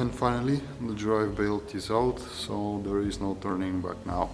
And finally the drive belt is out, so there is no turning back now.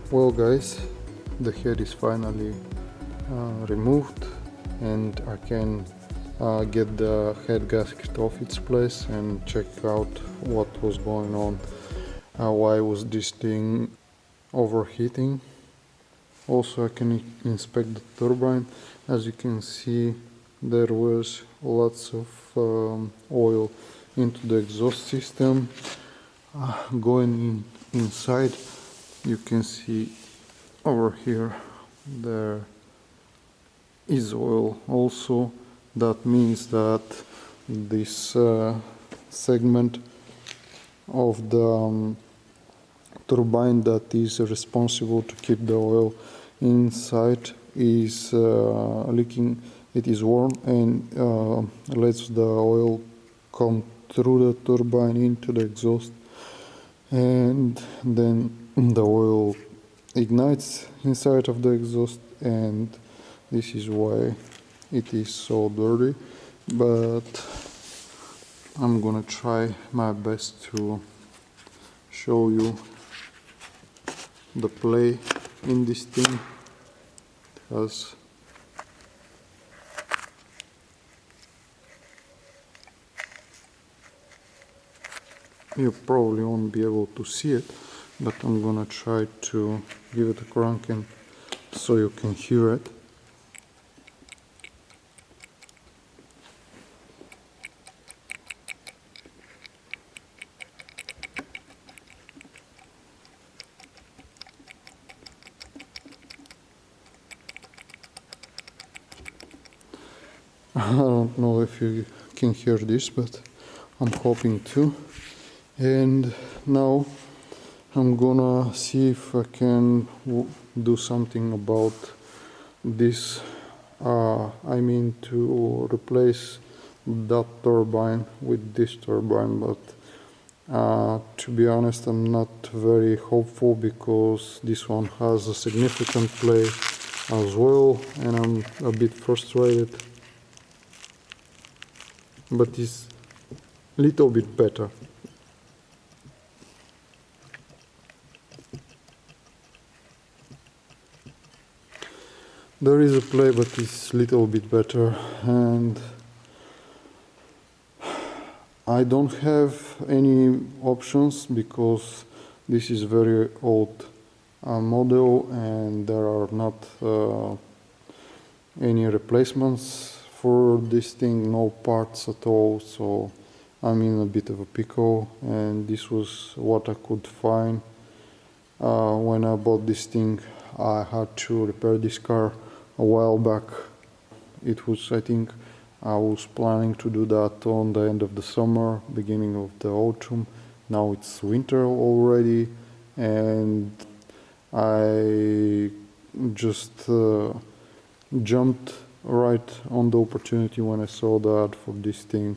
Well guys, the head is finally removed, and I can get the head gasket off its place and check out what was going on. Why was this thing overheating? Also I can inspect the turbine. As you can see, there was lots of oil into the exhaust system. Going inside, you can see over here there is oil also. That means that this segment of the turbine that is responsible to keep the oil inside is leaking. It is warm and lets the oil come through the turbine into the exhaust, and then the oil ignites inside of the exhaust, and this is why it is so dirty. But I'm gonna try my best to show you the play in this thing. It has you probably won't be able to see it, but I'm gonna try to give it a cranking so you can hear it. I don't know if you can hear this, but I'm hoping to. And now I'm gonna see if I can do something about this. I mean to replace that turbine with this turbine, but to be honest, I'm not very hopeful because this one has a significant play as well, and I'm a bit frustrated. But it's a little bit better. There is a play, but it's a little bit better, and I don't have any options because this is very old model and there are not any replacements for this thing, no parts at all, so I'm in a bit of a pickle, and this was what I could find. When I bought this thing, I had to repair this car a while back. It was, I think, I was planning to do that on the end of the summer, beginning of the autumn. Now it's winter already, and I just jumped right on the opportunity when I saw the ad for this thing,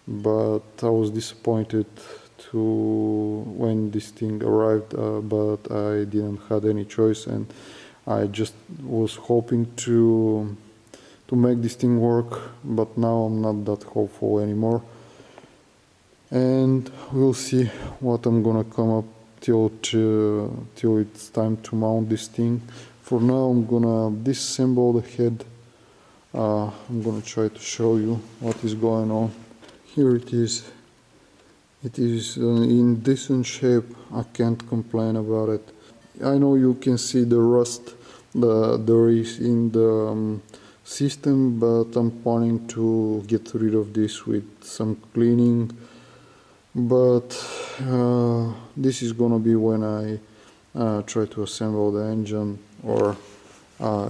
but I was disappointed when this thing arrived, but I didn't have any choice, and I just was hoping to make this thing work, but now I'm not that hopeful anymore, and we'll see what I'm gonna come up till it's time to mount this thing. For now I'm gonna disassemble the head. I'm gonna try to show you what is going on. Here it is. It is in decent shape. I can't complain about it. I know you can see the rust there is in the system, but I'm planning to get rid of this with some cleaning. But this is gonna be when I try to assemble the engine, or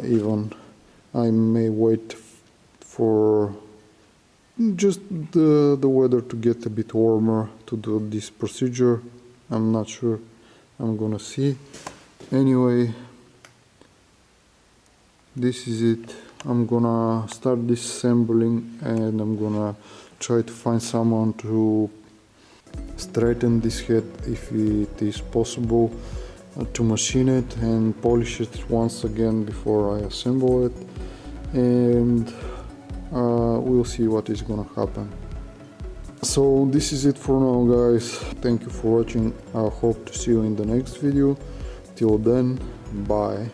even I may wait for just the weather to get a bit warmer to do this procedure. I'm not sure. I'm gonna see. Anyway, this is it. I'm gonna start disassembling, and I'm gonna try to find someone to straighten this head if it is possible, to machine it and polish it once again before I assemble it, and we'll see what is gonna happen. So this is it for now, guys. Thank you for watching. I hope to see you in the next video. Till then, bye.